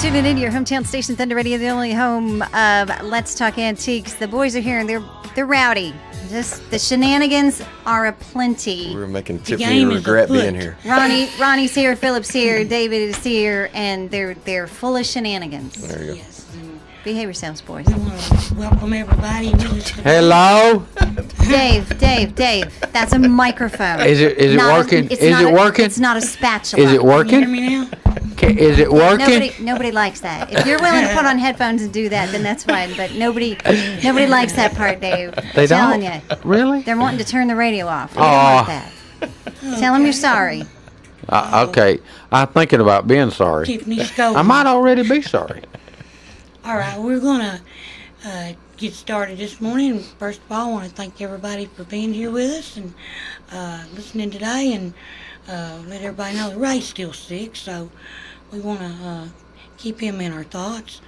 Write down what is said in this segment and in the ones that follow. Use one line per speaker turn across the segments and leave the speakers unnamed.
tuning in to your hometown station, Thunder Radio, the only home of Let's Talk Antiques. The boys are here and they're rowdy. Just the shenanigans are aplenty.
We're making Tiffany regret being here.
Ronnie's here, Philip's here, David is here, and they're full of shenanigans.
There you go.
Yes.
Behave yourselves, boys.
We want to welcome everybody.
Hello?
Dave, that's a microphone.
Is it working? Is it working?
It's not a spatula.
Is it
Can you hear
working?
me now?
Is it working?
Nobody likes that. If you're willing to put on headphones and do that, then that's fine. But nobody likes that part, Dave.
They
telling
don't?
you.
Really?
They're wanting to turn the radio off. We don't want that. Tell them you're sorry.
Okay. I'm thinking about being sorry.
Tiffany's going.
I might already be sorry.
All right, we're going to get started this morning. First of all, I want to thank everybody for being here with us and listening today, and let everybody know that Ray's still sick, so we want to keep him in our thoughts.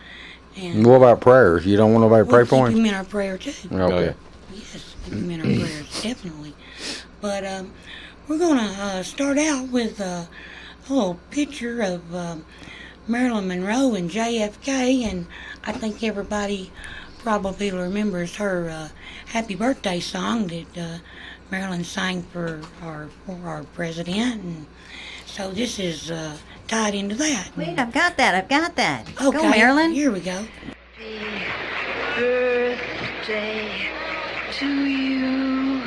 And
What about prayers? You don't want nobody to pray
we'll
for
keep
him?
him in our prayer, too.
Okay.
Yes, keep him in our prayers, definitely. But we're going to start out with a little picture of Marilyn Monroe and JFK, and I think everybody probably remembers her happy birthday song that Marilyn sang for our president, and so this is tied into that.
Wait, I've got that.
Okay,
Go, Marilyn.
Here we go.
Birthday to you.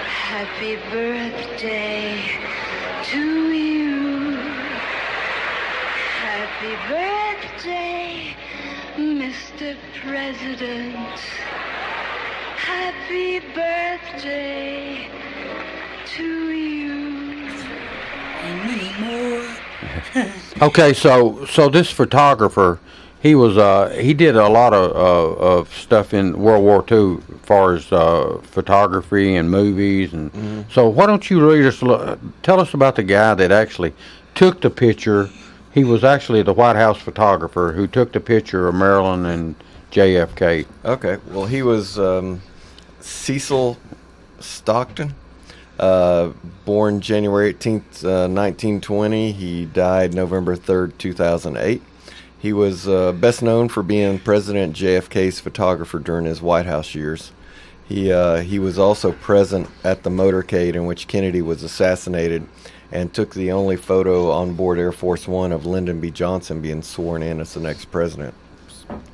Happy birthday to you. Happy birthday, Mr. President. Happy birthday to you.
And many more.
Okay, so this photographer, he did a lot of stuff in World War II as far as photography and movies, and so why don't you really just tell us about the guy that actually took the picture. He was actually the White House photographer who took the picture of Marilyn and JFK.
Okay, well, he was Cecil Stockton, born January 18th, 1920. He died November 3rd, 2008. He was best known for being President JFK's photographer during his White House years. He was also present at the motorcade in which Kennedy was assassinated, and took the only photo on board Air Force One of Lyndon B. Johnson being sworn in as the next president,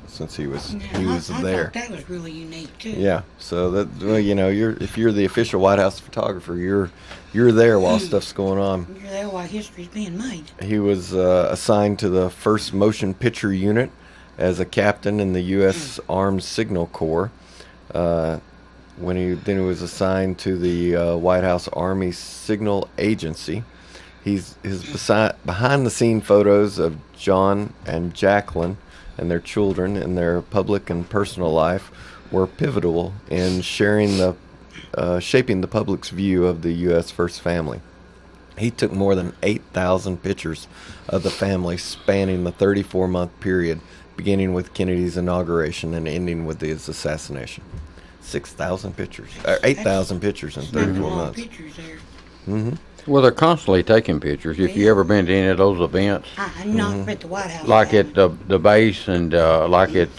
since he was
I
there.
thought that was really unique too.
Yeah, so that, well, you know, if you're the official White House photographer, you're there while stuff's going on.
You're there while history's being made.
He was assigned to the 1st Motion Picture Unit as a captain in the U.S. Armed Signal Corps. When he was assigned to the White House Army Signal Agency. His behind-the-scene photos of John and Jacqueline and their children in their public and personal life were pivotal in shaping the public's view of the U.S. First Family. He took more than 8,000 pictures of the family spanning the 34-month period, beginning with Kennedy's inauguration and ending with his assassination. 6,000 pictures, or 8,000 pictures in 34 months.
Pictures there.
Well, they're constantly taking pictures. If you ever been to any of those events,
Not at the White House.
like at the base and like at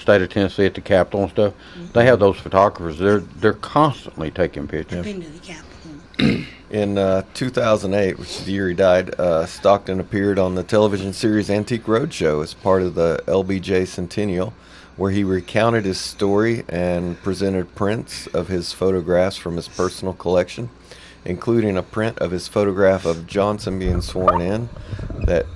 State of Tennessee at the Capitol and stuff, they have those photographers. They're constantly taking pictures.
Been to the Capitol.
In 2008, which is the year he died, Stockton appeared on the television series Antique Roadshow as part of the LBJ Centennial, where he recounted his story and presented prints of his photographs from his personal collection, including a print of his photograph of Johnson being sworn in that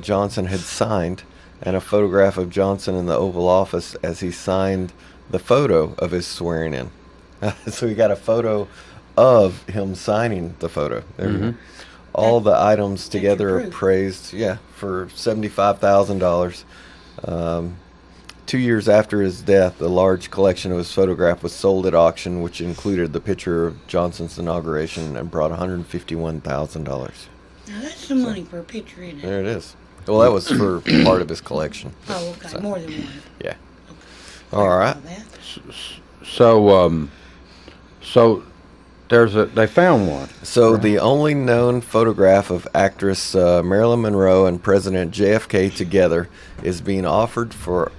Johnson had signed, and a photograph of Johnson in the Oval Office as he signed the photo of his swearing in. So we got a photo of him signing the photo. There all the items together are praised, for $75,000. 2 years after his death, a large collection of his photograph was sold at auction, which included the picture of Johnson's inauguration and brought $151,000.
Now that's some money for a picture, isn't it?
There it is. Well, that was for part of his collection.
Oh, okay. More than one.
Yeah. All right.
That.
So they found one.
So the only known photograph of actress Marilyn Monroe and President JFK together is being offered for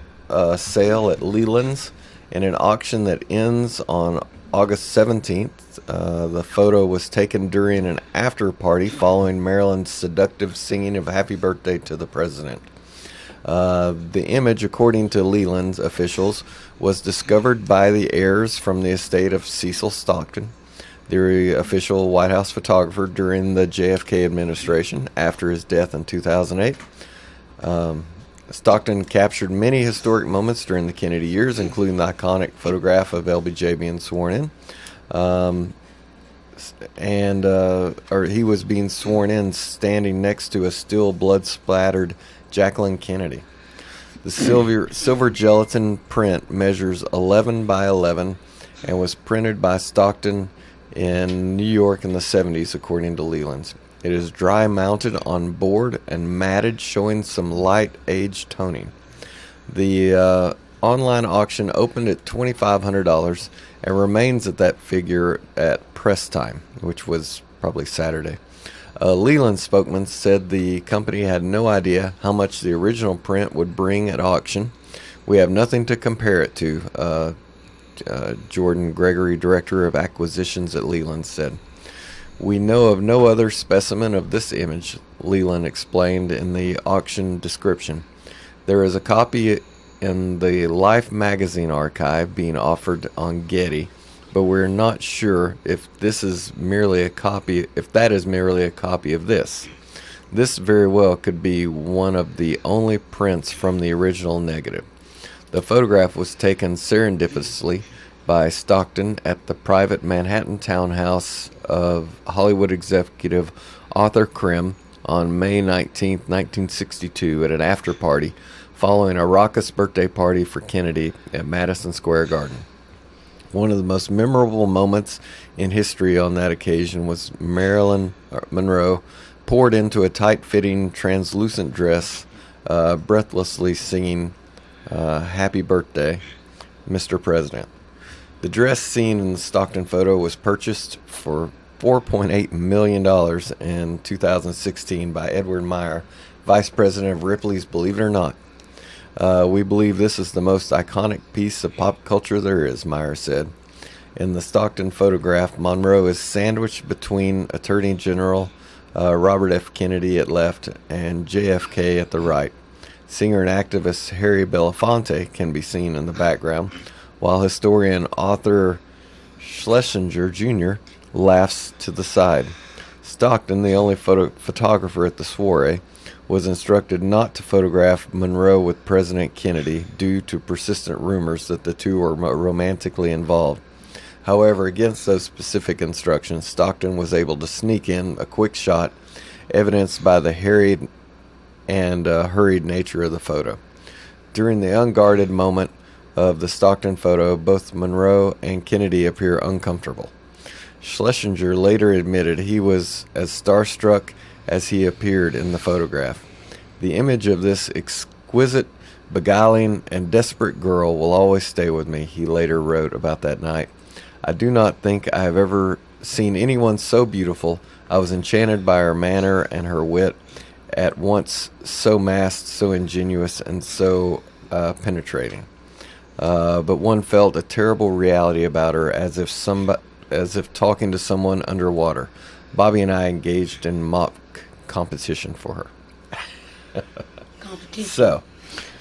sale at Leland's in an auction that ends on August 17th. The photo was taken during an after party following Marilyn's seductive singing of Happy Birthday to the President. The image, according to Leland's officials, was discovered by the heirs from the estate of Cecil Stockton, the official White House photographer during the JFK administration after his death in 2008. Stockton captured many historic moments during the Kennedy years, including the iconic photograph of LBJ being sworn in. Or he was being sworn in standing next to a still blood-splattered Jacqueline Kennedy. The silver gelatin print measures 11 by 11 and was printed by Stockton in New York in the 70s, according to Leland's. It is dry mounted on board and matted, showing some light age toning. The online auction opened at $2,500 and remains at that figure at press time, which was probably Saturday. Leland's spokesman said the company had no idea how much the original print would bring at auction. We have nothing to compare it to, Jordan Gregory, director of acquisitions at Leland, said. We know of no other specimen of this image, Leland explained in the auction description. There is a copy in the Life magazine archive being offered on Getty, but we're not sure if that is merely a copy of this. This very well could be one of the only prints from the original negative. The photograph was taken serendipitously by Stockton at the private Manhattan townhouse of Hollywood executive Arthur Krim on May 19, 1962, at an after party following a raucous birthday party for Kennedy at Madison Square Garden. One of the most memorable moments in history on that occasion was Marilyn Monroe poured into a tight-fitting, translucent dress, breathlessly singing Happy Birthday, Mr. President. The dress seen in the Stockton photo was purchased for $4.8 million in 2016 by Edward Meyer, vice president of Ripley's Believe It or Not. We believe this is the most iconic piece of pop culture there is, Meyer said. In the Stockton photograph, Monroe is sandwiched between Attorney General Robert F. Kennedy at left and JFK at the right. Singer and activist Harry Belafonte can be seen in the background, while historian Arthur Schlesinger Jr. laughs to the side. Stockton, the only photographer at the soiree, was instructed not to photograph Monroe with President Kennedy due to persistent rumors that the two were romantically involved. However, against those specific instructions, Stockton was able to sneak in a quick shot, evidenced by the harried and hurried nature of the photo. During the unguarded moment of the Stockton photo, both Monroe and Kennedy appear uncomfortable. Schlesinger later admitted he was as starstruck as he appeared in the photograph. The image of this exquisite, beguiling, and desperate girl will always stay with me, he later wrote about that night. I do not think I have ever seen anyone so beautiful. I was enchanted by her manner and her wit, at once so masked, so ingenuous, and so penetrating. But one felt a terrible reality about her, as if talking to someone underwater. Bobby and I engaged in mock competition for her. So,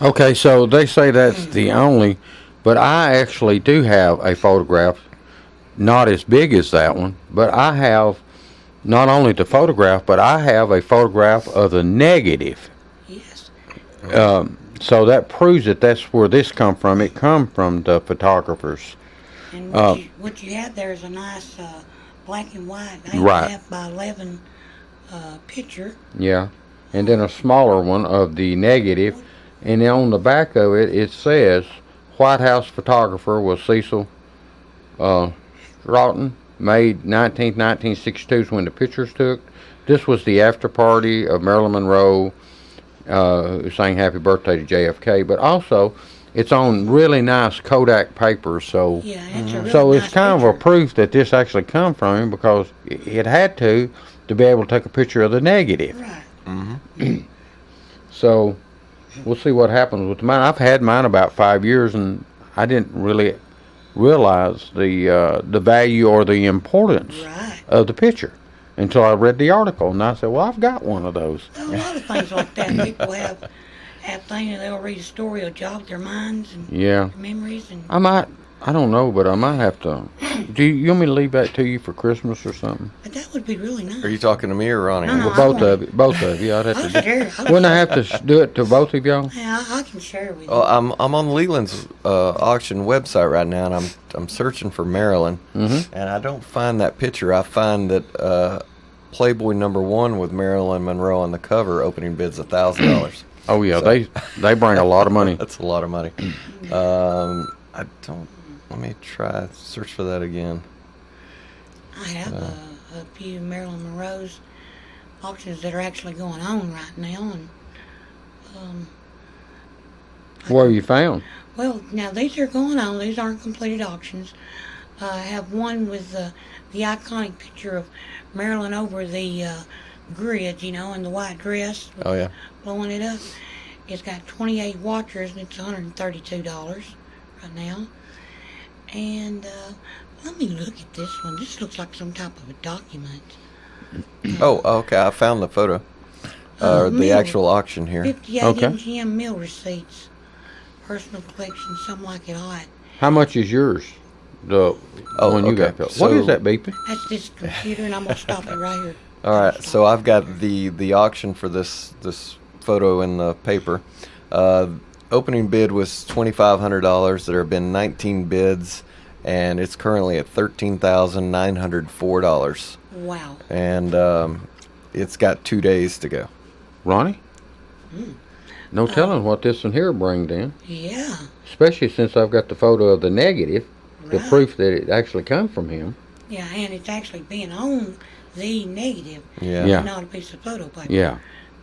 okay, so they say that's the only, but I actually do have a photograph, not as big as that one, but I have not only the photograph, but I have a photograph of the negative.
Yes.
So that proves that that's where this come from. It come from the photographers.
And what you have there is a nice black and white 8.5 by 11 picture.
Yeah, and then a smaller one of the negative, and then on the back of it, it says White House photographer was Cecil Stroughton, May 19th, 1962 is when the pictures took. This was the after party of Marilyn Monroe, who sang Happy Birthday to JFK, but also It's on really nice Kodak paper, so
Yeah, that's a really
so it's
nice
kind of a
picture.
proof that this actually come from him because it had to be able to take a picture of the negative.
Right.
So we'll see what happens with mine. I've had mine about 5 years, and I didn't really realize the value or the importance
Right.
of the picture until I read the article, and I said, "Well, I've got one of those."
A lot of things like that. People have things and they'll read a story, it'll jog their minds and
Yeah,
their memories. And
I don't know, but I might have to. Do you want me to leave that to you for Christmas or something?
but that would be really nice.
Are you talking to me or Ronnie?
No, no.
Well, both of you. I'd have
I'll
to. Do,
share.
wouldn't I have to do it to both of y'all?
Yeah, I can share with you.
Oh, I'm on Leland's auction website right now, and I'm searching for Marilyn, and I don't find that picture. I find that Playboy #1 with Marilyn Monroe on the cover opening bids $1,000.
Oh yeah, they bring a lot of money.
That's a lot of money. I don't. Let me try search for that again.
I have a few Marilyn Monroe's auctions that are actually going on right now, and
What have you found?
well, now these are going on. These aren't completed auctions. I have one with the iconic picture of Marilyn over the grid, in the white dress,
Oh yeah.
blowing it up. It's got 28 watchers, and it's $132 right now. And let me look at this one. This looks like some type of a document.
Oh, okay. I found the photo. The
Mill.
actual auction here.
58
Okay.
MGM meal receipts. Personal collection, something like it hot.
How much is yours? The
Oh,
one you
okay.
got built. What is
So-
that beeping?
That's this computer, and I'm going to stop it right here.
All right, so I've got the auction for this photo in the paper. Opening bid was $2,500. There have been 19 bids, and it's currently at $13,904.
Wow.
And it's got 2 days to go.
Ronnie? No telling what this one here brings in.
Yeah.
Especially since I've got the photo of the negative, the
Right.
proof that it actually come from him.
Yeah, and it's actually being on the negative,
Yeah.
Yeah.
not a piece of photo paper.
Yeah.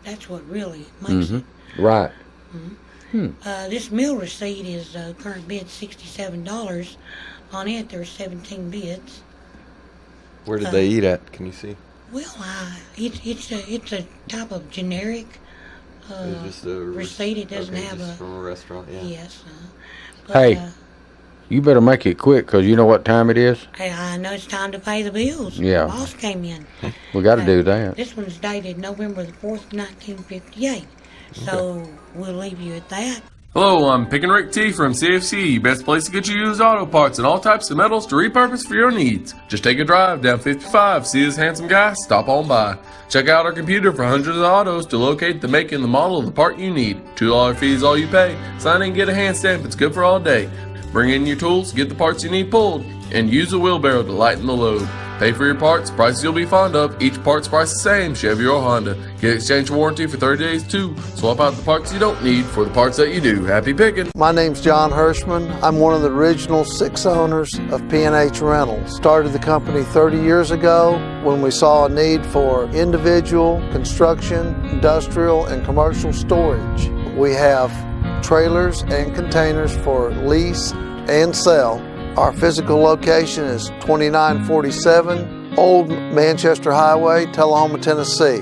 That's what really makes
Hmm.
it.
Right.
This meal receipt is current bid $67. On it, there's 17 bids.
Where did they eat at? Can you see?
Well, it's a type of generic receipt. It doesn't have a
from a restaurant. Yeah.
yes.
Hey. You better make it quick, because you know what time it is?
Hey, I know it's time to pay the bills.
Yeah.
The boss came in.
We got to do that.
This one's dated November the 4th, 1958. So we'll leave you at that.
Hello, I'm Pick and Rick T from CFC, best place to get you used auto parts and all types of metals to repurpose for your needs. Just take a drive down 55, see this handsome guy, stop on by. Check out our computer for hundreds of autos to locate the make and the model of the part you need. $2 fee is all you pay. Sign in and get a hand stamp, it's good for all day. Bring in your tools, get the parts you need pulled, and use a wheelbarrow to lighten the load. Pay for your parts, prices you'll be fond of. Each part's price the same, Chevy or Honda. Get exchange warranty for 30 days too. Swap out the parts you don't need for the parts that you do. Happy picking!
My name's John Hirschman. I'm one of the original 6 owners of P&H Rentals. Started the company 30 years ago when we saw a need for individual, construction, industrial, and commercial storage. We have trailers and containers for lease and sell. Our physical location is 2947 Old Manchester Highway, Tullahoma, Tennessee.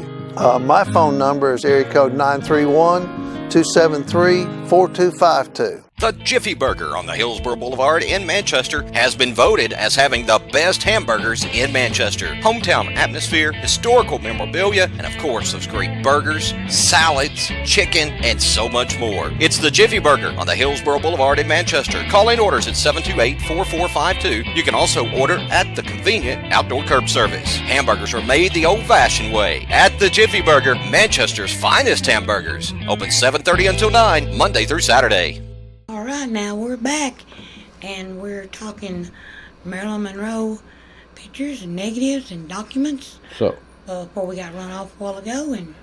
My phone number is area code 931-273-4252.
The Jiffy Burger on the Hillsborough Boulevard in Manchester has been voted as having the best hamburgers in Manchester. Hometown atmosphere, historical memorabilia, and of course those great burgers, salads, chicken, and so much more. It's the Jiffy Burger on the Hillsborough Boulevard in Manchester. Call in orders at 728-4452. You can also order at the convenient outdoor curb service. Hamburgers are made the old-fashioned way at the Jiffy Burger, Manchester's finest hamburgers. Open 7:30 until 9, Monday through Saturday.
All right, now we're back, and we're talking Marilyn Monroe pictures and negatives and documents.
So,
Before we got run off a while ago, and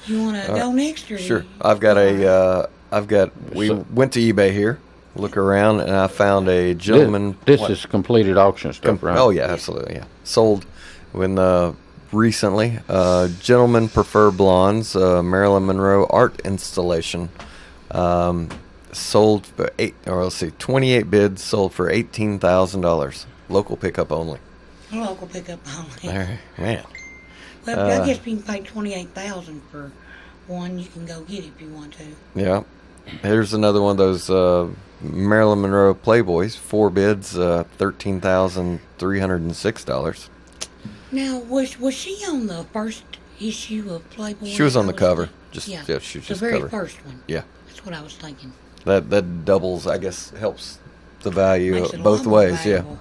you want to go next, or
Sure. We went to eBay here, look around, and I found a gentleman.
this is completed auction stuff, right?
Oh yeah, absolutely, yeah. Sold when recently. Gentlemen Prefer Blondes, Marilyn Monroe art installation. sold for 28 bids sold for $18,000. Local pickup only.
Local pickup only.
Man.
Well, I guess you can pay $28,000 for one. You can go get it if you want to.
Yeah. Here's another one of those Marilyn Monroe Playboys. 4 bids, $13,306.
Now, was she on the first issue of Playboy?
She was on the cover. She was
the
just
very
cover.
first one.
Yeah.
That's what I was thinking.
That doubles, I guess, helps the value
Makes it a
both
lot more
ways.
valuable.
Yeah.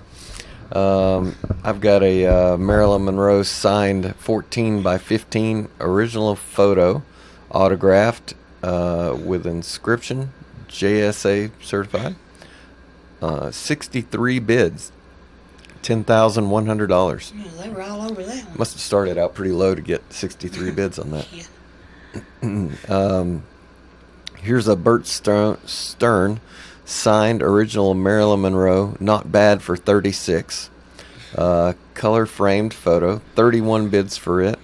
I've got a Marilyn Monroe signed 14 by 15 original photo, autographed with inscription, JSA certified. 63 bids, $10,100.
Yeah, they were all over that one.
Must have started out pretty low to get 63 bids on that.
Yeah.
Here's a Burt Stern signed original Marilyn Monroe, not bad for 36. Color framed photo, 31 bids for it,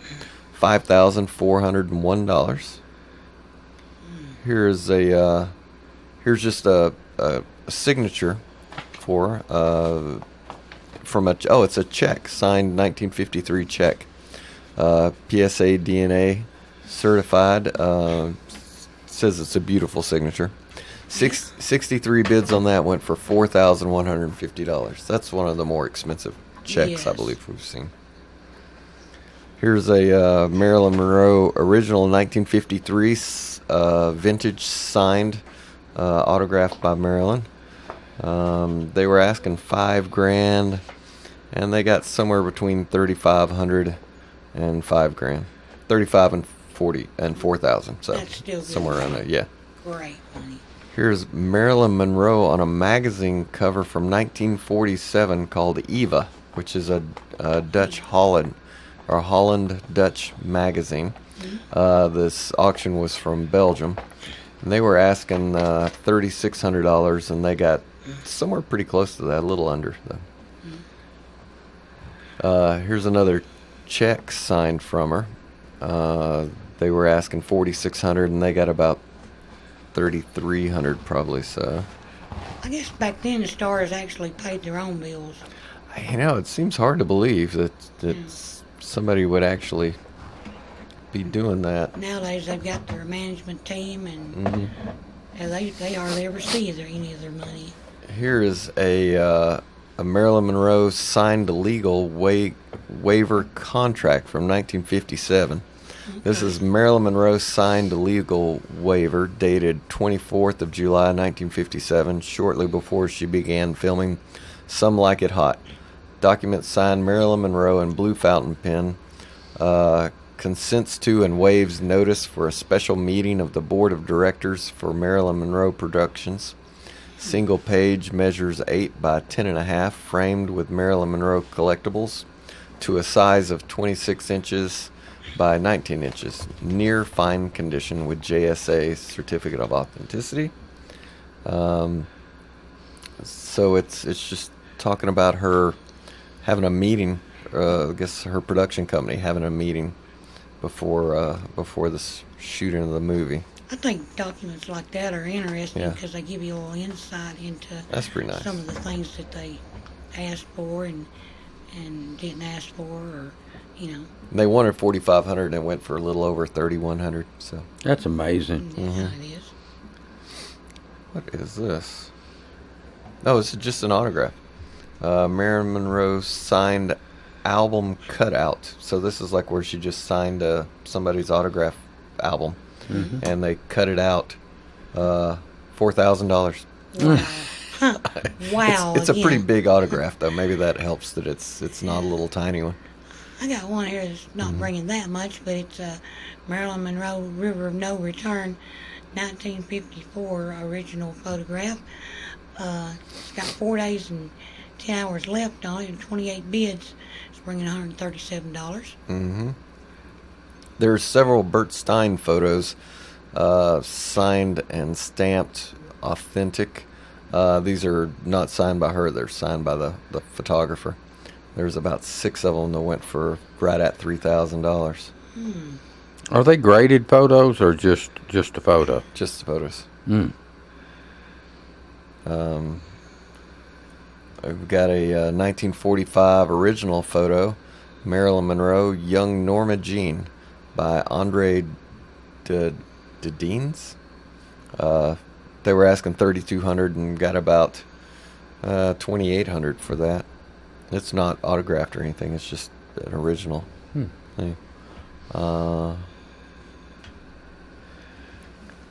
$5,401. Here's just a signature for from it's a check, signed 1953 check, PSA DNA certified. Says it's a beautiful signature. 63 bids on that went for $4,150. That's one of the more expensive checks I believe we've seen. Here's a Marilyn Monroe original 1953 vintage signed, autographed by Marilyn. They were asking $5,000, and they got somewhere between $3,500 and $5,000. 35 and 40 and 4,000. So
that's still good.
Somewhere around there. Yeah.
Great money.
Here's Marilyn Monroe on a magazine cover from 1947 called Eva, which is a Dutch Holland Dutch magazine. This auction was from Belgium, and they were asking $3,600, and they got somewhere pretty close to that, a little under though. Here's another check signed from her. They were asking $4,600, and they got about $3,300 probably. So
I guess back then the stars actually paid their own bills.
It seems hard to believe that somebody would actually be doing that.
Nowadays they've got their management team, and they hardly ever see any of their money.
Here is a Marilyn Monroe signed legal waiver contract from 1957. Okay. This is Marilyn Monroe signed a legal waiver dated 24th of July 1957, shortly before she began filming Some Like It Hot. Document signed Marilyn Monroe in blue fountain pen. Consents to and waives notice for a special meeting of the board of directors for Marilyn Monroe Productions. Single page, measures 8 by 10.5, framed with Marilyn Monroe collectibles to a size of 26 inches by 19 inches. Near fine condition with JSA certificate of authenticity. So it's just talking about her having a meeting. I guess her production company having a meeting before the shooting of the movie.
I think documents like that are interesting because they give you a little insight into
That's pretty nice.
Some of the things that they asked for and didn't ask for, or
They wanted $4,500 and it went for a little over $3,100. So
that's amazing.
Yeah, it is.
What is this? Oh, it's just an autograph. Marilyn Monroe signed album cutout. So this is like where she just signed somebody's autograph album, and they cut it out. $4,000.
Wow. Wow.
It's a pretty big autograph, though. Maybe that helps that it's not a little tiny one.
I got one here that's not bringing that much, but it's Marilyn Monroe River of No Return, 1954 original photograph. It's got 4 days and 10 hours left on it, and 28 bids. It's bringing $137.
There's several Burt Stein photos, signed and stamped authentic. These are not signed by her, they're signed by the photographer. There's about 6 of them that went for right at $3,000.
Are they graded photos or just a photo?
Just the photos. We've got a 1945 original photo, Marilyn Monroe, Young Norma Jean, by Andre Dedines. They were asking $3,200 and got about $2,800 for that. It's not autographed or anything. It's just an original thing.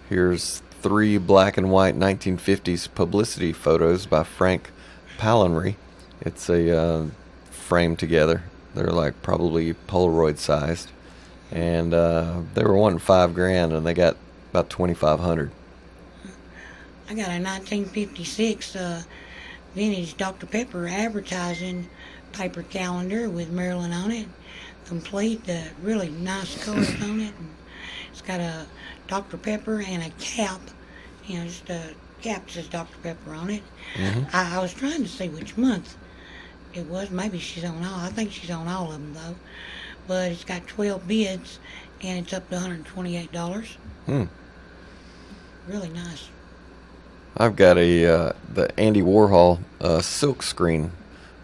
Here's 3 black and white 1950s publicity photos by Frank Pallenry. It's a frame together. They're like probably Polaroid sized, and they were wanting $5,000, and they got about $2,500.
I got a 1956 vintage Dr. Pepper advertising paper calendar with Marilyn on it, complete, really nice colors on it. And it's got a Dr. Pepper and a cap, just a cap that says Dr. Pepper on it.
Mm-hmm.
I was trying to see which month it was. Maybe she's on all. I think she's on all of them though. But it's got 12 bids and it's up to $128. Really nice.
I've got the Andy Warhol silk screen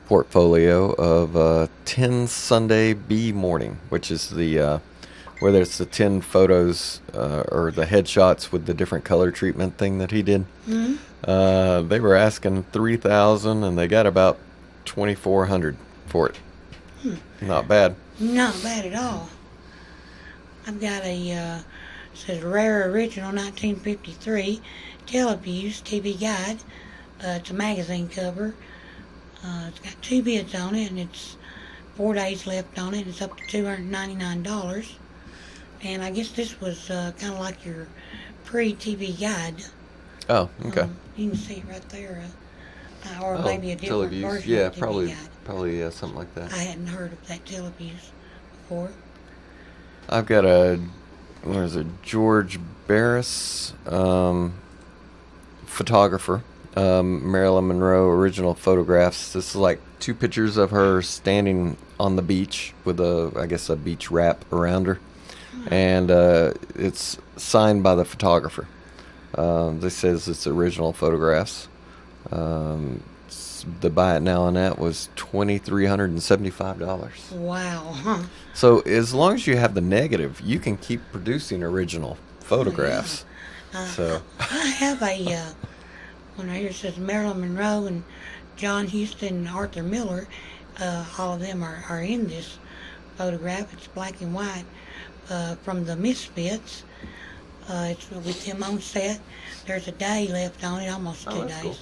portfolio of 10 Sunday Bee Morning, which is the whether it's the 10 photos or the headshots with the different color treatment thing that he did.
Mm-hmm.
They were asking $3,000 and they got about $2,400 for it. Not bad.
Not bad at all. I've got a says Rare Original 1953 Televiews TV Guide. It's a magazine cover. It's got 2 bids on it, and it's 4 days left on it. It's up to $299. And I guess this was kind of like your pre-TV guide.
Oh, okay.
You can see it right there. Or maybe a different
Televiews.
version
Yeah,
of TV
probably
Guide.
something like that.
I hadn't heard of that Televiews before.
I've got George Barris, photographer, Marilyn Monroe original photographs. This is like 2 pictures of her standing on the beach with a beach wrap around her. And it's signed by the photographer. This says it's original photographs. The buy it now on that was $2,375.
Wow. Huh.
So as long as you have the negative, you can keep producing original photographs. So
I have a one right here says Marilyn Monroe and John Huston and Arthur Miller. All of them are in this photograph. It's black and white from the Misfits. It's with them on set. There's a day left on it, almost 2 days.
Cool.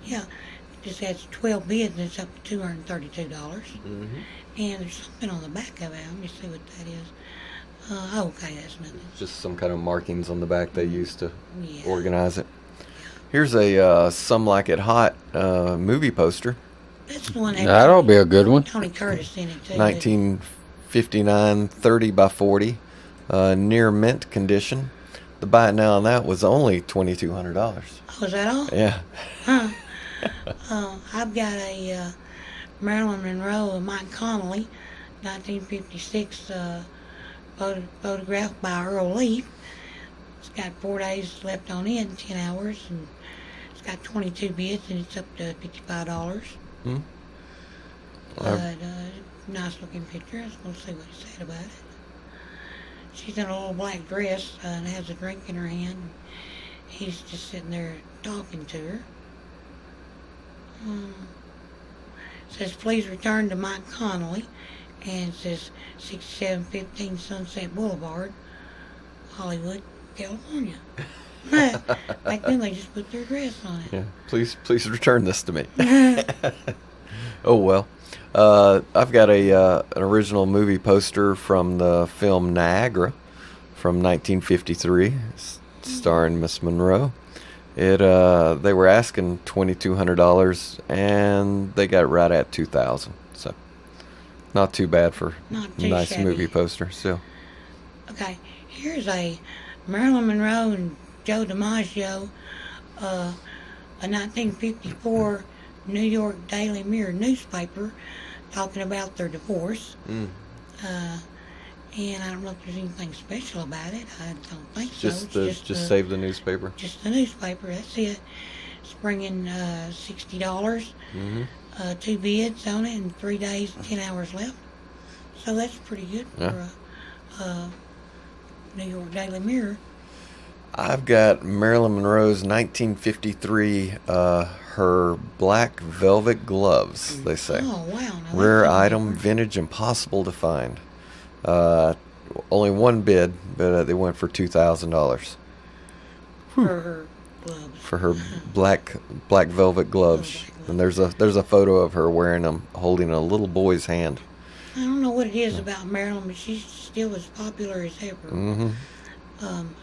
Yeah. It just has 12 bids and it's up to $232.
Mm-hmm.
And there's something on the back of it. Let me see what that is. Okay, that's nothing.
Just some kind of markings on the back they used to organize it.
Yeah.
Here's a Some Like It Hot movie poster.
That's the one that
That'll be a good one.
Tony Curtis in it too.
1959 30 by 40, near mint condition. The buy it now on that was only $2,200.
Oh, is that all?
Yeah.
Huh. I've got a Marilyn Monroe and Mike Connolly, 1956 photograph by Earl Leaf. It's got 4 days left on it, 10 hours, and it's got 22 bids, and it's up to $55. But nice looking picture. I was going to see what he said about it. She's in a little black dress and has a drink in her hand. He's just sitting there talking to her. Says, please return to Mike Connolly. And it says 6715 Sunset Boulevard, Hollywood, California. Back then they just put their address on it.
Yeah. Please return this to me. Oh well. I've got an original movie poster from the film Niagara from 1953, starring Miss Monroe. They were asking $2,200 and they got right at $2,000. So not too bad for a nice
shabby
movie poster still.
Okay, here's a Marilyn Monroe and Joe DiMaggio, a 1954 New York Daily Mirror newspaper talking about their divorce. And I don't know if there's anything special about it. I don't think so.
Just save the newspaper.
Just the newspaper, that's it. It's bringing $60. 2 bids on it, and 3 days, 10 hours left. So that's pretty good for a New York Daily Mirror.
I've got Marilyn Monroe's 1953, her black velvet gloves, they say.
Oh, wow. Now
Rare
that's
item,
different.
vintage, impossible to find. Only one bid, but they went for $2,000
For her gloves.
for her black velvet gloves. And there's a photo of her wearing them, holding a little boy's hand.
I don't know what it is about Marilyn, but she's still as popular as ever.
Mm-hmm.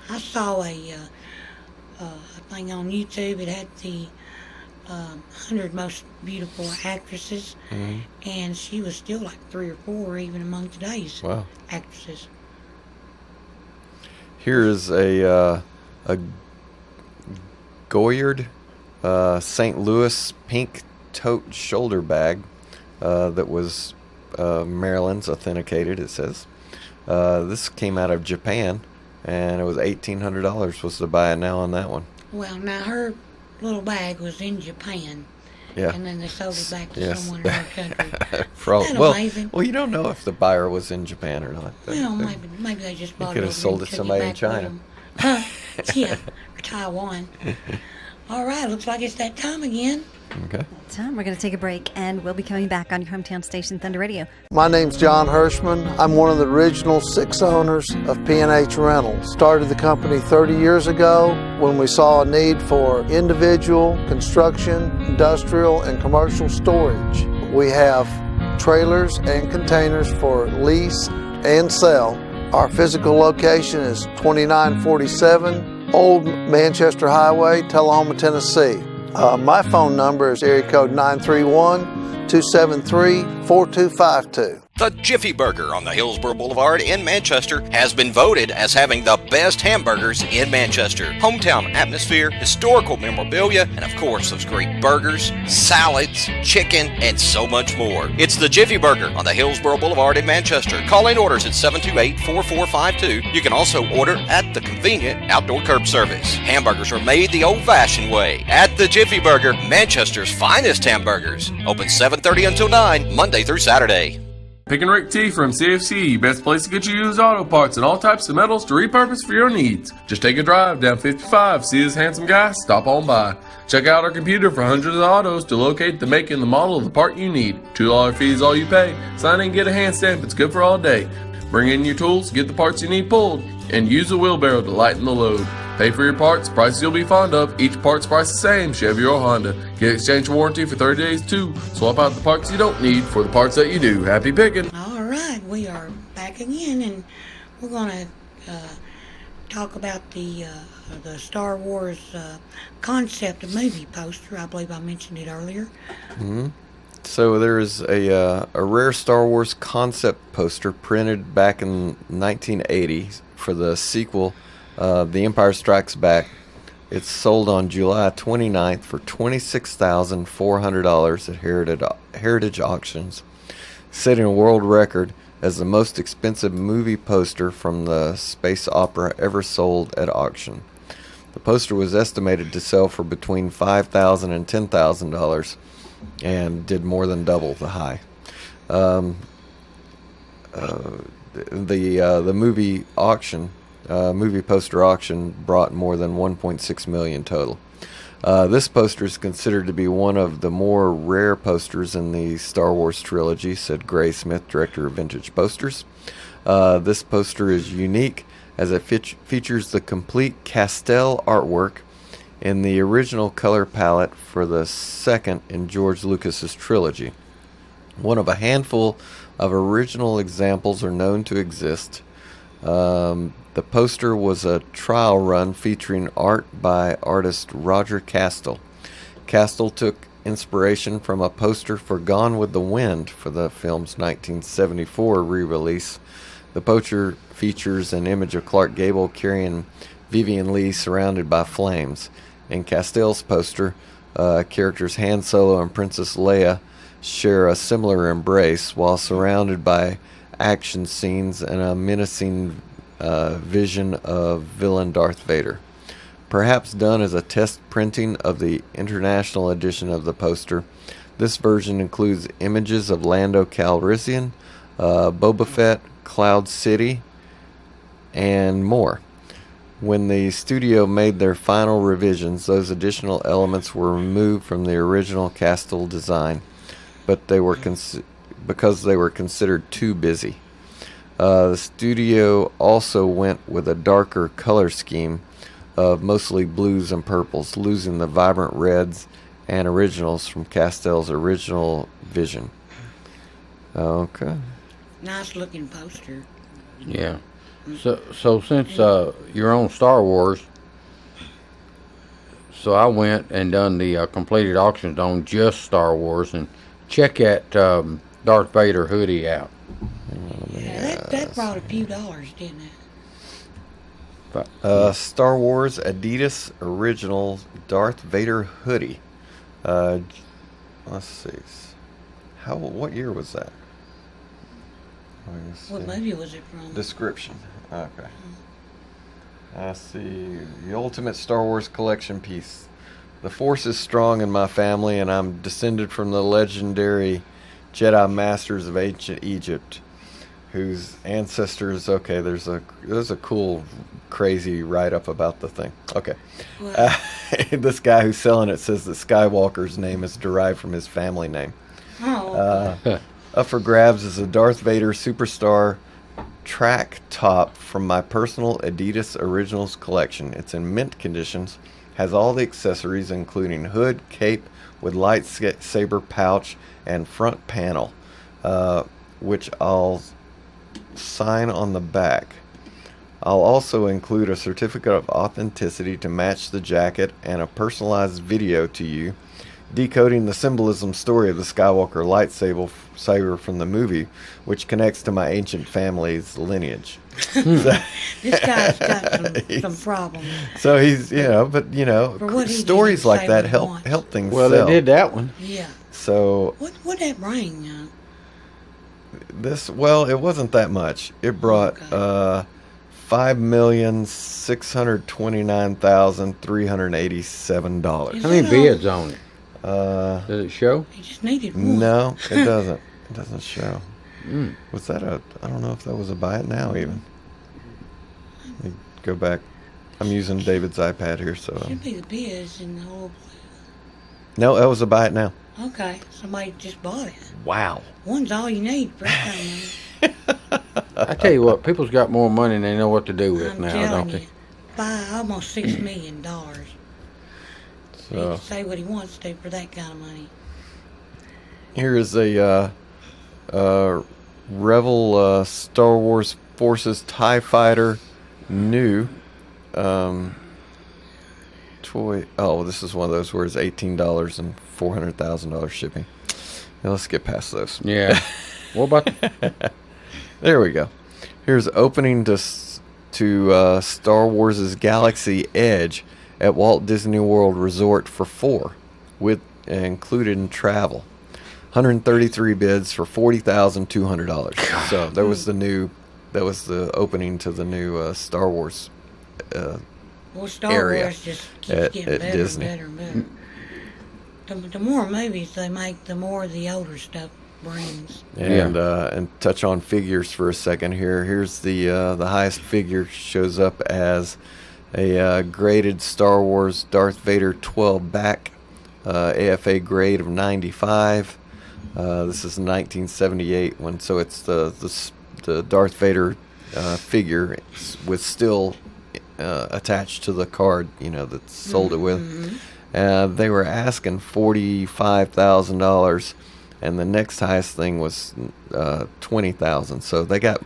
I saw a thing on YouTube. It had the 100 most beautiful actresses, and she was still like 3 or 4 even among today's
Wow.
actresses.
Here is a Goyard St. Louis pink tote shoulder bag that was Marilyn's authenticated, it says. This came out of Japan, and it was $1,800 was to buy it now on that one.
Well, now her little bag was in Japan,
Yeah.
and then they sold it back to
Yes.
someone in her country.
Probably.
Isn't that amazing?
Well, you don't know if the buyer was in Japan or not.
Well, maybe they just bought it.
could have
over
sold
and
it to
took
somebody in
back with
China.
them. Huh? Yeah, or Taiwan. All right, looks like it's that time again.
Okay.
Time. We're going to take a break, and we'll be coming back on your hometown station, Thunder Radio.
My name's John Hirschman. I'm one of the original 6 owners of P&H Rentals. Started the company 30 years ago when we saw a need for individual, construction, industrial, and commercial storage. We have trailers and containers for lease and sell. Our physical location is 2947 Old Manchester Highway, Tullahoma, Tennessee. My phone number is area code 931-273-4252.
The Jiffy Burger on the Hillsborough Boulevard in Manchester has been voted as having the best hamburgers in Manchester. Hometown atmosphere, historical memorabilia, and of course those great burgers, salads, chicken, and so much more. It's the Jiffy Burger on the Hillsborough Boulevard in Manchester. Call in orders at 728-4452. You can also order at the convenient outdoor curb service. Hamburgers are made the old-fashioned way at the Jiffy Burger, Manchester's finest hamburgers. Open 7:30 until 9, Monday through Saturday.
Pick and Rick T from CFC, best place to get you used auto parts and all types of metals to repurpose for your needs. Just take a drive down 55, see this handsome guy, stop on by. Check out our computer for hundreds of autos to locate the make and the model of the part you need. $2 fee is all you pay. Sign in, get a hand stamp, it's good for all day. Bring in your tools, get the parts you need pulled, and use a wheelbarrow to lighten the load. Pay for your parts, prices you'll be fond of. Each part's price the same, Chevy or Honda. Get exchange warranty for 30 days too. Swap out the parts you don't need for the parts that you do. Happy picking.
All right, we are back again, and we're going to talk about the Star Wars concept of movie poster. I believe I mentioned it earlier.
So there's a rare Star Wars concept poster printed back in 1980 for the sequel, The Empire Strikes Back. It's sold on July 29th for $26,400 at Heritage Auctions, setting a world record as the most expensive movie poster from the space opera ever sold at auction. The poster was estimated to sell for between $5,000 and $10,000 and did more than double the high. The movie auction, movie poster auction, brought more than 1.6 million total. This poster is considered to be one of the more rare posters in the Star Wars trilogy, said Gray Smith, director of Vintage Posters. This poster is unique as it features the complete Castell artwork in the original color palette for the second in George Lucas's trilogy. One of a handful of original examples are known to exist. The poster was a trial run featuring art by artist Roger Castell. Castell took inspiration from a poster for Gone with the Wind for the film's 1974 re-release. The poster features an image of Clark Gable carrying Vivian Leigh surrounded by flames. In Castell's poster, characters Han Solo and Princess Leia share a similar embrace while surrounded by action scenes and a menacing vision of villain Darth Vader. perhaps done as a test printing of the international edition of the poster. This version includes images of Lando Calrissian, Boba Fett, Cloud City, and more. When the studio made their final revisions, those additional elements were removed from the original Castle design, but they were because they were considered too busy. The studio also went with a darker color scheme of mostly blues and purples, losing the vibrant reds and originals from Castell's original vision. Okay.
Nice looking poster.
Yeah. So since you're on Star Wars, so I went and done the completed auctions on just Star Wars, and check that Darth Vader hoodie out.
Yeah, that brought a few dollars, didn't it?
Star Wars Adidas Original Darth Vader hoodie. Let's see. What year was that?
What movie was it from?
Description. Okay. I see. The ultimate Star Wars collection piece. The Force is strong in my family, and I'm descended from the legendary Jedi Masters of ancient Egypt, whose ancestors. Okay, there's a cool, crazy write-up about the thing. Okay. This guy who's selling it says that Skywalker's name is derived from his family name.
Oh.
Up for grabs is a Darth Vader Superstar track top from my personal Adidas Originals collection. It's in mint conditions, has all the accessories including hood, cape with lightsaber pouch and front panel, which I'll sign on the back. I'll also include a certificate of authenticity to match the jacket and a personalized video to you decoding the symbolism story of the Skywalker lightsaber from the movie, which connects to my ancient family's lineage.
This guy's got some problems.
So he's, stories like that help things
Well,
sell.
they did that one.
Yeah.
So
What'd that bring?
it wasn't that much. It brought $5,629,387.
How many bids on it?
Does
it show?
He just needed one.
No, it doesn't. It doesn't show. Was that I don't know if that was a buy it now even. Let me go back. I'm using David's iPad here, so.
Should be the bids in the whole.
No, that was a buy it now.
Okay, somebody just bought it.
Wow.
One's all you need for that kind of money.
I tell you what, people's got more money than they know what to do with
I'm
now,
telling
don't
you,
they?
buy almost $6 million. He
So
can say what he wants to for that kind of money.
here is a Rebel Star Wars Forces TIE Fighter new toy. Oh, this is one of those where it's $18 and $400,000 shipping. Now let's get past those.
Yeah. What about?
There we go. Here's opening to Star Wars' Galaxy Edge at Walt Disney World Resort for 4, with included in travel. 133 bids for $40,200. So that was the opening to the new Star Wars
Star
area
Wars just keeps
at
getting better
Disney.
and better and better. The more movies they make, the more the older stuff brings.
And touch on figures for a second here. Here's the highest figure shows up as a graded Star Wars Darth Vader 12 back, AFA grade of 95. This is 1978 one, so it's the Darth Vader figure with still attached to the card, that sold it with. They were asking $45,000, and the next highest thing was $20,000. So they got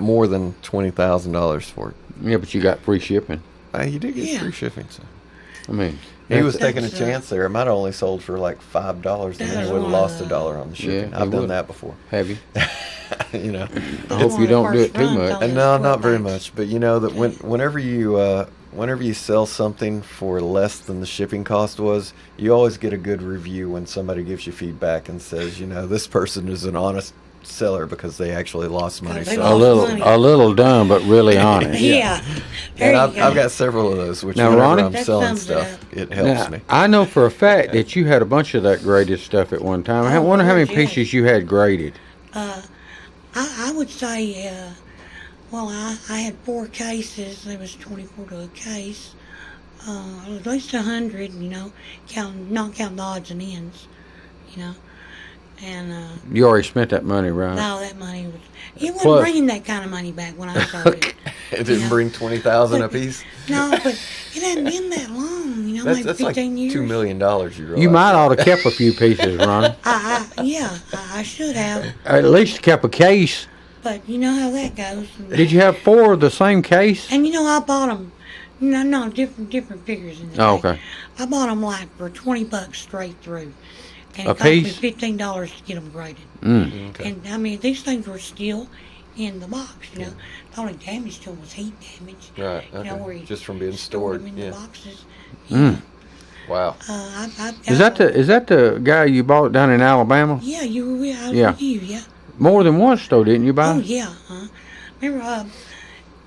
more than $20,000 for it.
Yeah, but you got free shipping.
You did get free shipping. So
I mean,
he was taking a chance there. It might have only sold for like $5, and then he would have lost $1 on the shipping.
Yeah,
I've done that before.
Have you?
I
hope you don't do it too much.
No, not very much. But that whenever you sell something for less than the shipping cost was, you always get a good review when somebody gives you feedback and says, this person is an honest seller because they actually lost money.
They
So.
lost money.
A little dumb, but really honest.
Yeah. There
And
you
I've
go.
got several of those, which
Now,
whenever
Ronnie?
I'm
That
selling
sums it
stuff,
up.
it helps
Now,
me.
I know for a fact that you had a bunch of that graded stuff at one time. I
Oh,
wonder how many
Lord, yes.
pieces you had graded.
I would say, well, I had 4 cases. There was 24 to a case. At least 100, you know, not counting the odds and ends, you know. And
You already spent that money, right?
all that money was, it wasn't
Plus-
bringing that kind of money back when I sold it.
It didn't
Yeah.
bring 20,000 a piece.
No, but it hadn't been that long, you know,
That's,
maybe
that's like
15 years.
$2 million. You realize
You might
that.
ought to kept a few pieces, Ronnie.
I should have,
At least kept a case.
but you know how that goes.
Did you have 4 of the same case?
And you know, I bought them. No, different figures in the
Oh,
day.
okay.
I bought them like for $20 straight through, and
A
it cost
piece?
me $15 to get them graded.
Okay.
And I mean, these things were still in the box. You know, the only damage to them was heat damage.
Right.
You know, where
Okay.
you
Just from being
stored
stored.
them in
Yeah.
the boxes.
Wow.
I've got
Is that the guy you bought down in Alabama?
Yeah, you were out
Yeah.
with you. Yeah.
More than once, though, didn't you buy?
Oh yeah. Remember?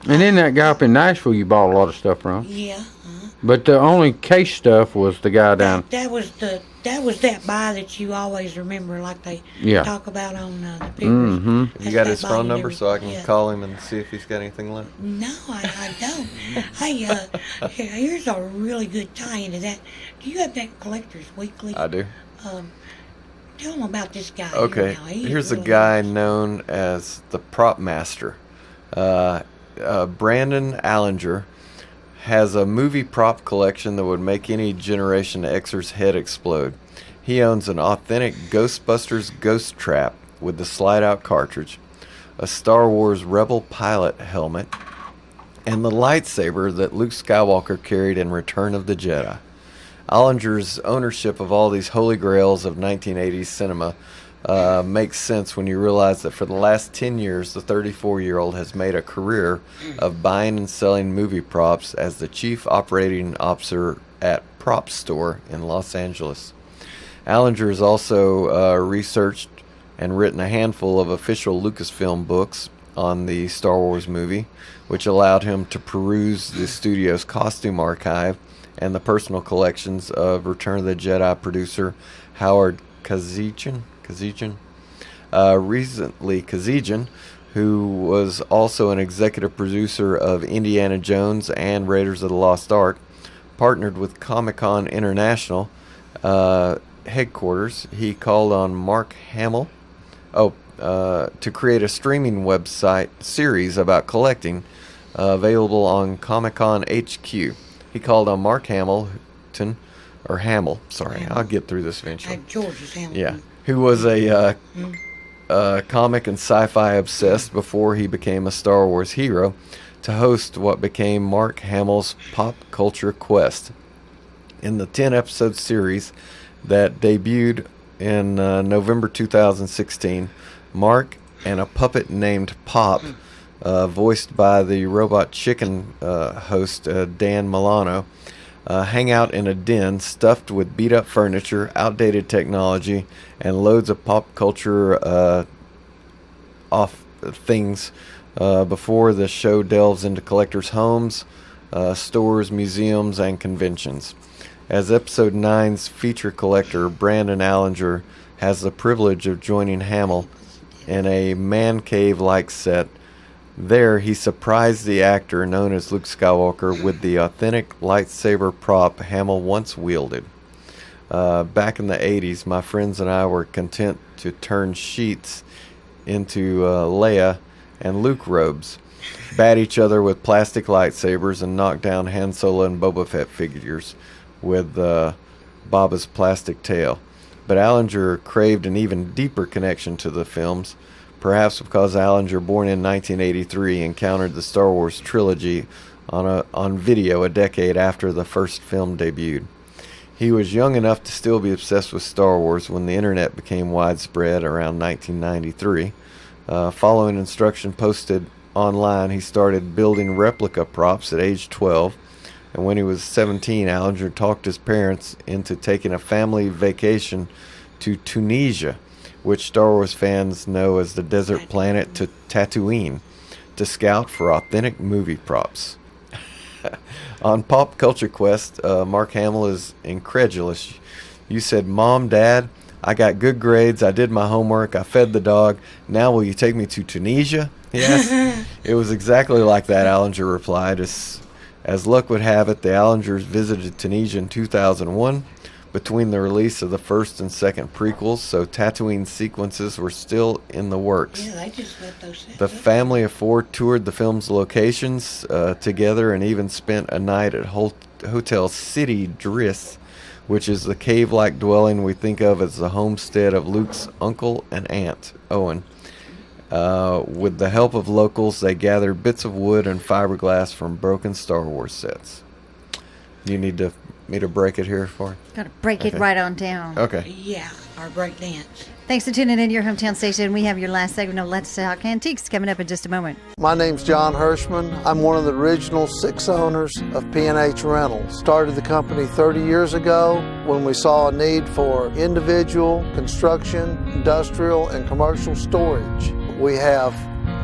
And then that guy up in Nashville you bought a lot of stuff from.
Yeah.
But the only case stuff was the guy down.
That was that buy that you always remember, like they
Yeah.
talk about on the pictures.
Mm-hmm.
You
That's
got
that
his
buy
phone
you
number
never-
so I can
yeah.
call him and see if he's got anything left?
No, I don't. Hey, here's a really good tie into that. Do you have that Collector's Weekly?
I do.
Tell them about this guy. here
Okay.
now. He's
Here's a
really
guy
nice.
known as the Prop Master. Brandon Allinger has a movie prop collection that would make any Generation Xer's head explode. He owns an authentic Ghostbusters ghost trap with the slide-out cartridge, a Star Wars Rebel pilot helmet, and the lightsaber that Luke Skywalker carried in Return of the Jedi. Allinger's ownership of all these holy grails of 1980s cinema makes sense when you realize that for the last 10 years, the 34-year-old has made a career of buying and selling movie props as the chief operating officer at Prop Store in Los Angeles. Allinger has also researched and written a handful of official Lucasfilm books on the Star Wars movie, which allowed him to peruse the studio's costume archive and the personal collections of Return of the Jedi producer Howard Kazichan, who was also an executive producer of Indiana Jones and Raiders of the Lost Ark, partnered with Comic-Con International headquarters. He called on Mark Hamill to create a streaming website series about collecting, available on Comic-Con HQ. He called on Mark Hamill, I'll get through this eventually.
George's Hamilton.
Yeah, who was a comic and sci-fi obsessed before he became a Star Wars hero, to host what became Mark Hamill's Pop Culture Quest. In the 10-episode series that debuted in November 2016, Mark and a puppet named Pop, voiced by the Robot Chicken host Dan Milano, hang out in a den stuffed with beat-up furniture, outdated technology, and loads of pop culture things before the show delves into collectors' homes, stores, museums, and conventions. As Episode 9's feature collector, Brandon Allinger has the privilege of joining Hamill in a man cave-like set. There, he surprised the actor known as Luke Skywalker with the authentic lightsaber prop Hamill once wielded. Back in the 80s, my friends and I were content to turn sheets into Leia and Luke robes, bat each other with plastic lightsabers, and knock down Han Solo and Boba Fett figures with Baba's plastic tail. But Allinger craved an even deeper connection to the films, perhaps because Allinger, born in 1983, encountered the Star Wars trilogy on video a decade after the first film debuted. He was young enough to still be obsessed with Star Wars when the internet became widespread around 1993. Following instruction posted online, he started building replica props at age 12. And when he was 17, Allinger talked his parents into taking a family vacation to Tunisia, which Star Wars fans know as the desert planet, to Tatooine to scout for authentic movie props. On Pop Culture Quest, Mark Hamill is incredulous. You said, "Mom, Dad, I got good grades, I did my homework, I fed the dog. Now will you take me to Tunisia?" Yes, it was exactly like that, Allinger replied. As luck would have it, the Allingers visited Tunisia in 2001 between the release of the first and second prequels, so Tatooine sequences were still in the works.
Yeah, they just let those sit
The
up.
family of four toured the film's locations together and even spent a night at Hotel City Driss, which is the cave-like dwelling we think of as the homestead of Luke's uncle and aunt, Owen. With the help of locals, they gathered bits of wood and fiberglass from broken Star Wars sets. You need me to break it here for you?
Gotta break it right on down.
Okay.
Yeah, our break dance.
Thanks for tuning in to your hometown station. We have your last segment of Let's Talk Antiques coming up in just a moment.
My name's John Hirschman. I'm one of the original 6 owners of P&H Rentals. Started the company 30 years ago when we saw a need for individual, construction, industrial, and commercial storage. We have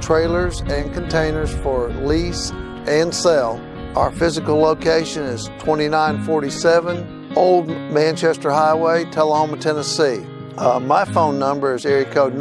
trailers and containers for lease and sell. Our physical location is 2947 Old Manchester Highway, Tullahoma, Tennessee. My phone number is area code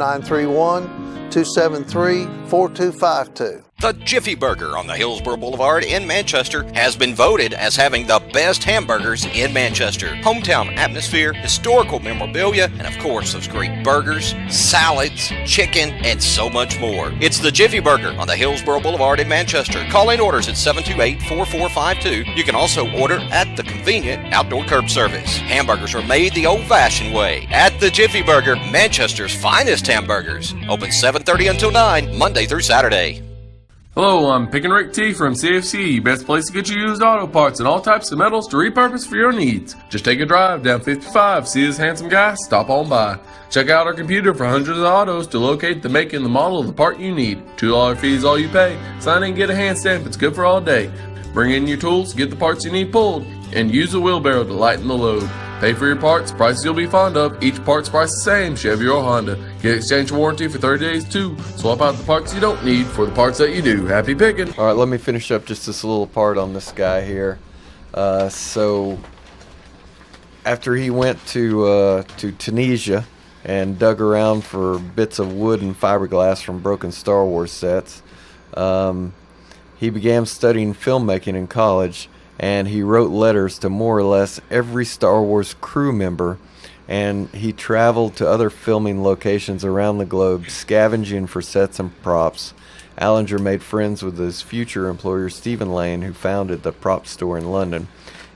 931-273-4252.
The Jiffy Burger on the Hillsborough Boulevard in Manchester has been voted as having the best hamburgers in Manchester. Hometown atmosphere, historical memorabilia, and of course those great burgers, salads, chicken, and so much more. It's the Jiffy Burger on the Hillsborough Boulevard in Manchester. Call in orders at 728-4452. You can also order at the convenient outdoor curb service. Hamburgers are made the old-fashioned way at the Jiffy Burger, Manchester's finest hamburgers. Open 7:30 until 9, Monday through Saturday.
Hello, I'm Pick and Rick T from CFC, best place to get you used auto parts and all types of metals to repurpose for your needs. Just take a drive down 55, see this handsome guy, stop on by. Check out our computer for hundreds of autos to locate the make and the model of the part you need. $2 fee is all you pay. Sign in and get a hand stamp, it's good for all day. Bring in your tools, get the parts you need pulled, and use a wheelbarrow to lighten the load. Pay for your parts, prices you'll be fond of. Each part's price the same, Chevy or Honda. Get exchange warranty for 30 days too. Swap out the parts you don't need for the parts that you do. Happy picking.
All right, let me finish up just this little part on this guy here. So after he went to Tunisia and dug around for bits of wood and fiberglass from broken Star Wars sets, he began studying filmmaking in college, and he wrote letters to more or less every Star Wars crew member, and he traveled to other filming locations around the globe, scavenging for sets and props. Allinger made friends with his future employer, Stephen Lane, who founded the prop store in London,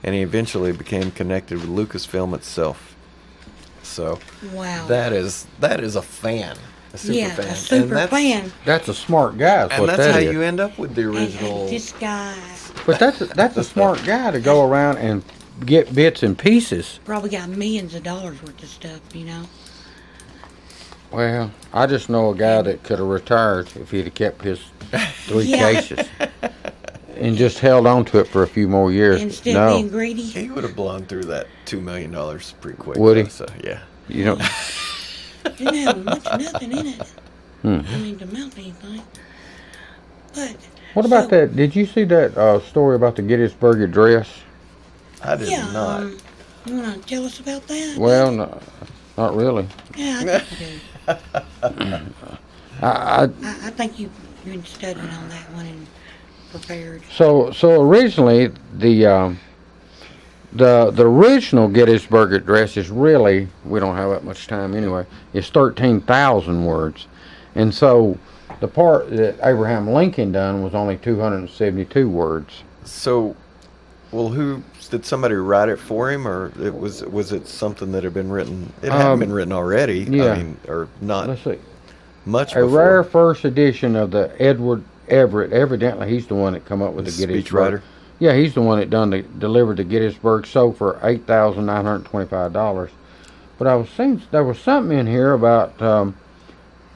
and he eventually became connected with Lucasfilm itself. So,
Wow.
that is a fan. A super fan.
A super fan.
That's a smart guy. Is
And
what
that's
that
how
is.
you end up with the original.
And this guy
But that's a smart guy to go around and get bits and pieces.
probably got millions of dollars worth of stuff, you know.
Well, I just know a guy that could have retired if he'd have kept his 3
Yeah.
cases and just held on to it for a few more years.
Instead of being
No,
greedy.
He would have blown through that $2 million pretty quick.
Would he?
So, yeah.
you don't.
Didn't have much nothing in it.
Hmm.
I mean, to mount anything. But
What about
so-
that? Did you see that story about the Gettysburg Address?
I did
Yeah,
not.
you want to tell us about that?
Well, no, not really.
Yeah, I think you do.
I
I think you've been studying on that one and prepared.
So originally the original Gettysburg Address is really, we don't have that much time anyway, it's 13,000 words. And so the part that Abraham Lincoln done was only 272 words.
So, well, did somebody write it for him, or was it something that had been written? It hadn't been written already.
yeah.
I mean, or not
Let's see.
much
A
before.
rare first edition of the Edward Everett. Evidently, he's the one that come up with the Gettysburg.
speechwriter.
Yeah, he's the one that delivered the Gettysburg, sold for $8,925. But I was seeing there was something in here about.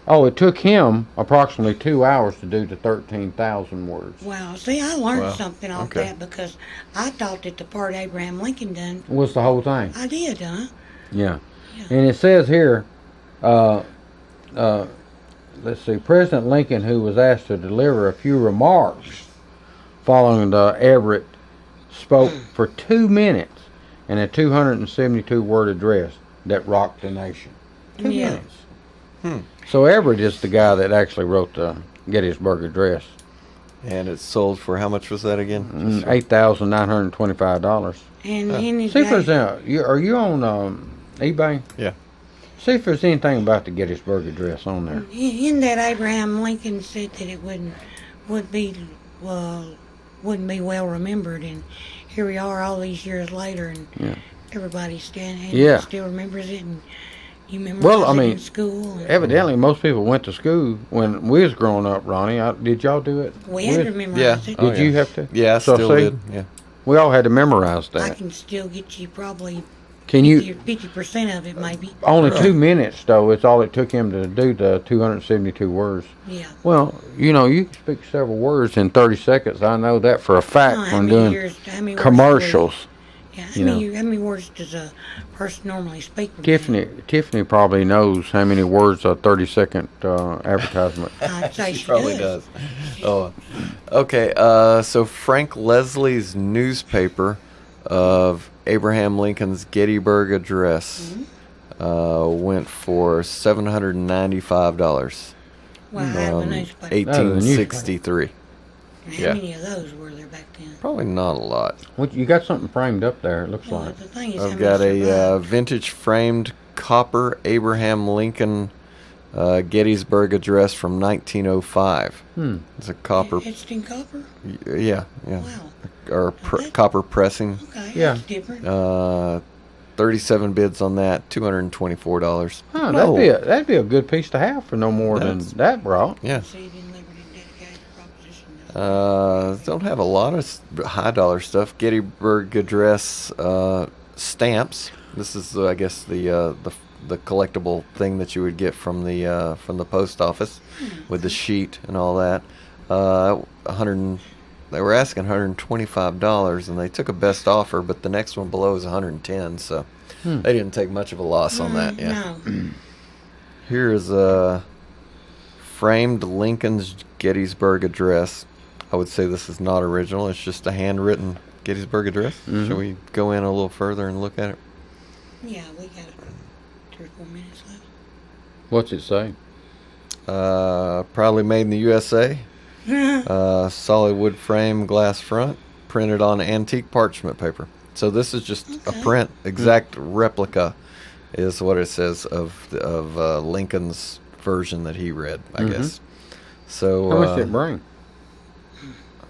It took him approximately 2 hours to do the 13,000 words.
Wow, see, I learned
Wow,
something off
okay.
that because I thought that the part Abraham Lincoln done,
Was the whole thing?
I did, huh?
Yeah.
Yeah.
And it says here, let's see, President Lincoln, who was asked to deliver a few remarks following the Everett, spoke for 2 minutes in a 272-word address that rocked the nation. 2 minutes. So Everett is the guy that actually wrote the Gettysburg Address.
And it sold for how much was that again?
$8,925.
And in his
See if there's
day,
are you on eBay?
Yeah.
See if there's anything about the Gettysburg Address on there.
in that Abraham Lincoln said that it wouldn't be well remembered, and here we are all these years later, and everybody still remembers it, and you memorized it in school. And
Evidently, most people went to school when we was growing up, Ronnie. Did y'all do it?
we had to memorize it.
Did you have to?
Yeah, I still did. Yeah.
We all had to memorize
I
that.
can still get you probably
Can you?
50% of it, maybe.
Only 2 minutes, though. It's all it took him to do the 272 words.
Yeah.
Well, you can speak several words in 30 seconds. I know that for a fact
Oh,
from doing
how many
commercials.
Yeah,
you know.
how many words does a person normally speak?
Tiffany probably knows how many words a 30-second advertisement.
I'd say
She probably does. Oh, okay. So Frank Leslie's newspaper of Abraham Lincoln's Gettysburg Address went for $795.
Well, out of the newspaper.
1863.
How many of those were there back then?
Probably not a lot.
You got something framed up there, it looks
Well,
like.
the thing is,
I've got a vintage framed copper Abraham Lincoln Gettysburg Address from 1905. It's a copper.
Etched in copper?
Yeah.
Wow.
Or copper pressing.
Okay,
Yeah.
that's different.
37 bids on that, $224.
Huh, that'd be a good piece to have for no more than that, bro.
Yeah.
Receiving liberty dedicated proposition.
Don't have a lot of high dollar stuff. Gettysburg Address stamps. This is, I guess, the collectible thing that you would get from the post office with the sheet and all that. They were asking $125, and they took a best offer, but the next one below is $110, so they didn't take much of a loss on that. Yeah.
No.
Here is a framed Lincoln's Gettysburg Address. I would say this is not original. It's just a handwritten Gettysburg Address. Should we go in a little further and look at it?
Yeah, we got 3 or 4 minutes left.
What's it say?
Probably made in the USA. Solid wood frame, glass front, printed on antique parchment paper. So this is just a print, exact replica, is what it says of Lincoln's version that he read, I guess. So
How much did it bring?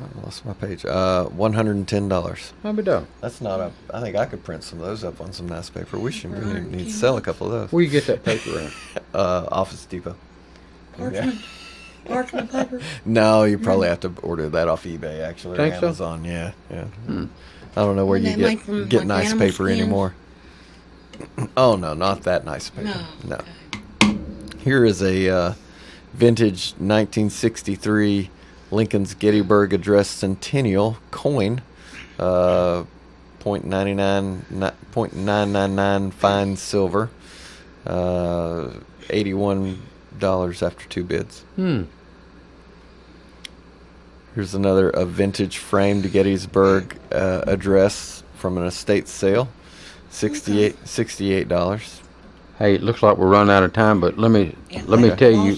I lost my page. $110.
How about that?
That's not a. I think I could print some of those up on some nice paper. We need to sell a couple of those.
Where you get that paper at?
Office Depot.
Parchment paper?
No, you probably have to order that off eBay, actually, or
Think so?
Amazon. Yeah. I don't know where
Wouldn't
you
they make from,
get
like,
nice
animal
paper
skins?
anymore. Oh no, not that nice paper.
No.
No. Here is a vintage 1963 Lincoln's Gettysburg Address Centennial coin, .999 fine silver, $81 after 2 bids. Here's a vintage framed Gettysburg Address from an estate sale, $68.
Hey, it looks like we're running out of time, but let me tell you,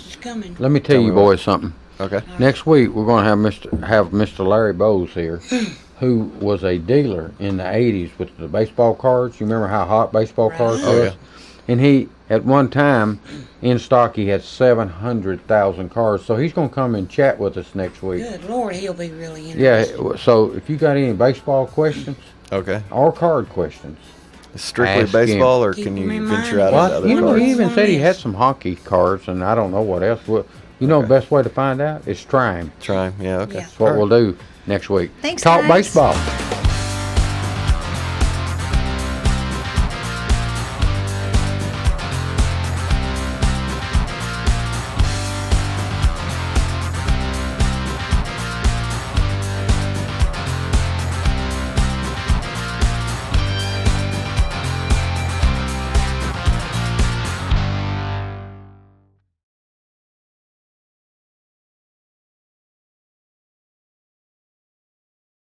Let
me tell you boys something.
Okay.
Next week we're going to have Mr. Larry Bowes here, who was a dealer in the '80s with the baseball cards. You remember how hot baseball cards was?
Oh, yeah.
And he, at one time, in stock, he had 700,000 cards. So he's going to come and chat with us next week.
Good Lord, he'll be really interested.
Yeah. So if you got any baseball questions
Okay.
or card questions,
Strictly
Ask
baseball, or
Keep
can
them
you
in
venture
mind.
out
well,
into other
he
cards?
even said he had some hockey cards, and I don't know what else. Well, the best way to find out is try him.
Try 'em. Yeah. Okay.
Yeah.
That's what we'll do next week.
Thanks,
Talk
guys.
baseball.